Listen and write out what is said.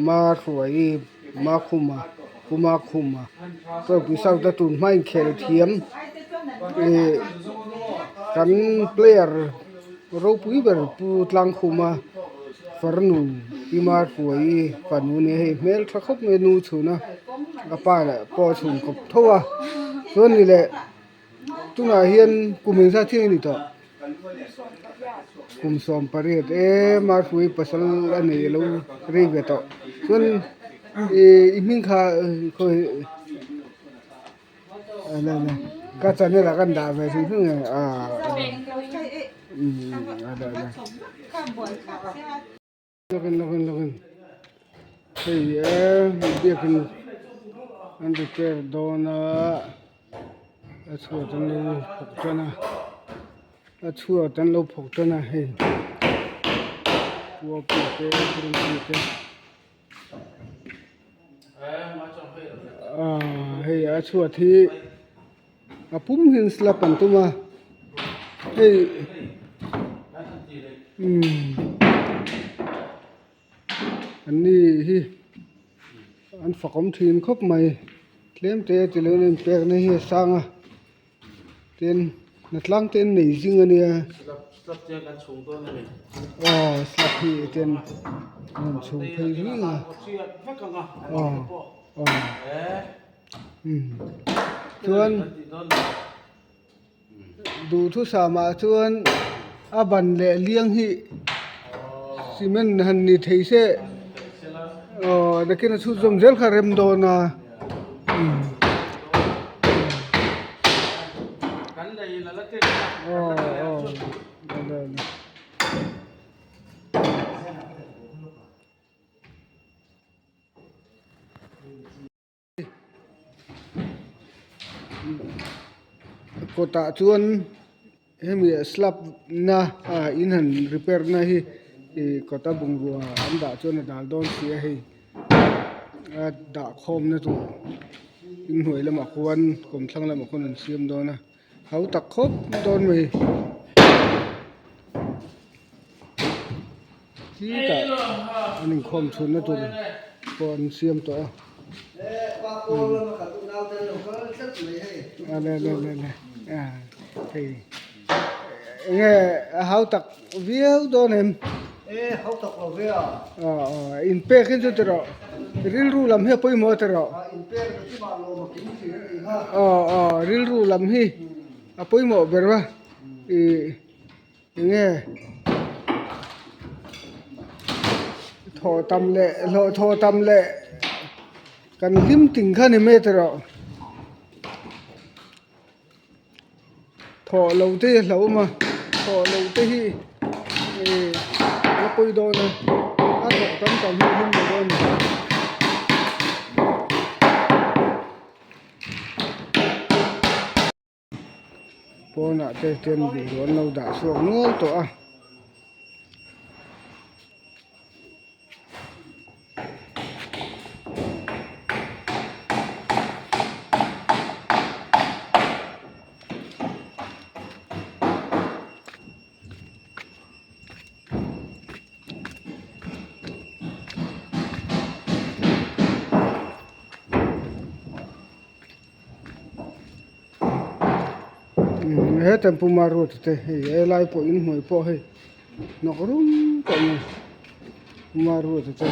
ma khuai ma khumaก็คือเศร้าตะตุนไม่เขลเทียมกันเปลี่ยรูปวิเบอร์ปูตลังคุมาฟรนูที่มาฝวยฝันวันนี้เมลทรักเมนูชูนะกระป๋าแหละพอชูกับทั่วส่วนนี้แหละตุนาเฮียนกุมิซาที่นี่ต่อกุมสอมปริเอมาฝวยปัสสาวะนี่เราเรียกต่อส่วนอีมิงคาเคยอะไรนะก็จะเนี่ยละกันด่าไปถึงไงอะไรนะลกันเฮ้ยเดี๋ยวกันอันเดียวกันdawna chhuat tan lo phok chana chhuat tan lo phok chana hey wo pe te krum te hey chhuat thi apum hin slap an tuma heyอันนี้ฮีอันฝักอมทีนครบใหม่เคลมเตะจะเลี้ยงเปียกในเฮียสร้างเต้นนัดล้างเต้นหนีจริงอันนี้สลับเจอกันชงตัวนี่สลับพี่เต้นมันชงพี่นี่ส่วนดูทุสามาส่วนอาบันเลี้ยงฮีซีเมนต์หันนี่เทเซ่นักกินสุดจงเจลคาเรมdawnaกันได้ยินแล้วเต้นก็ตาชวนให้มีสลับนะอินหันรีเพร์นะฮีก็ตาบุงรัวอันด่าชวนด่าโดนเสียให้ด่าคอมนะตัวอินหวยละมาควรกลมทั้งละมาคนอื่นเสียมโดนนะเขาตักคบโดนไปที่แต่อันนี้คอมชนนะตัวก่อนเสียมตัวอะไรเฮ้ยnghe hậu tặc viêu đó nem hậu tặc ở viêu in pe khi cho tero ril ru lam he poi mo tero in pe cái mà lo mà kính gì ha ril ru lam hi poi mo berwa nghe thọ tam lệ kan lim ting kha ni me tero thọ lâu thế lâu mà thọ lâu thế hi nó coi đôi này ăn thọ tấm tấm hi không được đôi này po nạ tê tiền bị đốn lâu đã xuống nữa tổ hết tempo marut te hey lai po in hoi po hey nok rum ko marut te